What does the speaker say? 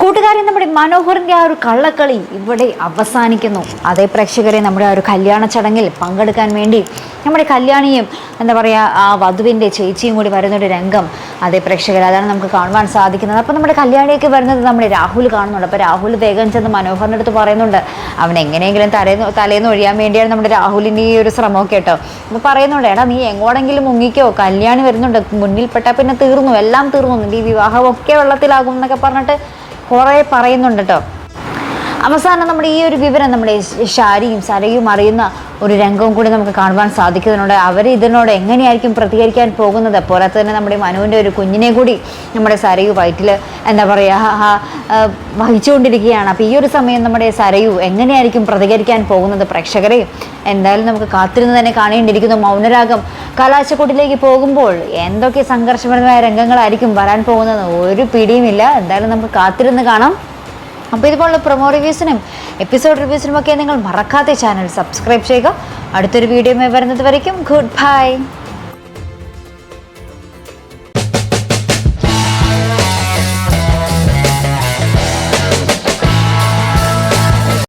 കൂട്ടുകാരെ, നമ്മുടെ മനോഹറിൻ്റെ ആ ഒരു കള്ളക്കളി ഇവിടെ അവസാനിക്കുന്നു. അതേ പ്രേക്ഷകരെ, നമ്മുടെ ആ ഒരു കല്യാണ ചടങ്ങിൽ പങ്കെടുക്കാൻ വേണ്ടി നമ്മുടെ കല്യാണിയും എന്താ പറയുക, ആ വധുവിൻ്റെ ചേച്ചിയും കൂടി വരുന്നൊരു രംഗം. അതേ പ്രേക്ഷകർ, അതാണ് നമുക്ക് കാണുവാൻ സാധിക്കുന്നത്. അപ്പോൾ നമ്മുടെ കല്യാണിയൊക്കെ വരുന്നത് നമ്മുടെ രാഹുൽ കാണുന്നുണ്ട്. അപ്പോൾ രാഹുൽ വേഗം ചെന്ന് മനോഹറിൻ്റെ അടുത്ത് പറയുന്നുണ്ട്, അവൻ എങ്ങനെയെങ്കിലും തലേന്ന് ഒഴിയാൻ വേണ്ടിയാണ് നമ്മുടെ രാഹുലിൻ്റെ ഈ ഒരു ശ്രമമൊക്കെ കേട്ടോ. അപ്പോൾ പറയുന്നുണ്ട്, എടാ നീ എങ്ങോടെങ്കിലും മുങ്ങിക്കോ, കല്യാണി വരുന്നുണ്ട്, മുന്നിൽപ്പെട്ടാൽ പിന്നെ തീർന്നു, എല്ലാം തീർന്നു, നിൻ്റെ ഈ വിവാഹമൊക്കെ വെള്ളത്തിലാകും എന്നൊക്കെ പറഞ്ഞിട്ട് കുറേ പറയുന്നുണ്ട് കേട്ടോ. അവസാനം നമ്മുടെ ഈ ഒരു വിവരം നമ്മുടെ ഷാരിയും സരയും അറിയുന്ന ഒരു രംഗവും കൂടി നമുക്ക് കാണുവാൻ സാധിക്കുന്നുണ്ട്. അവർ ഇതിനോട് എങ്ങനെയായിരിക്കും പ്രതികരിക്കാൻ പോകുന്നത്. പോരാത്ത തന്നെ നമ്മുടെ മനുവിൻ്റെ ഒരു കുഞ്ഞിനെ കൂടി നമ്മുടെ സരയു വയറ്റിൽ എന്താ പറയുക വഹിച്ചുകൊണ്ടിരിക്കുകയാണ്. അപ്പോൾ ഈ ഒരു സമയം നമ്മുടെ സരയു എങ്ങനെയായിരിക്കും പ്രതികരിക്കാൻ പോകുന്നത്? പ്രേക്ഷകരെ എന്തായാലും നമുക്ക് കാത്തിരുന്ന് തന്നെ കാണേണ്ടിയിരിക്കുന്നു. മൗനരാഗം കലാശക്കൊട്ടിലേക്ക് പോകുമ്പോൾ എന്തൊക്കെ സംഘർഷപരമായ രംഗങ്ങളായിരിക്കും വരാൻ പോകുന്നത് ഒരു പിടിയുമില്ല. എന്തായാലും നമുക്ക് കാത്തിരുന്ന് കാണാം. അപ്പോൾ ഇതുപോലുള്ള പ്രൊമോ റിവ്യൂസിനും എപ്പിസോഡ് റിവ്യൂസിനും ഒക്കെ നിങ്ങൾ മറക്കാതെ ചാനൽ സബ്സ്ക്രൈബ് ചെയ്യുക. അടുത്തൊരു വീഡിയോ വരുന്നത് വരയ്ക്കും ഗുഡ് ബൈ.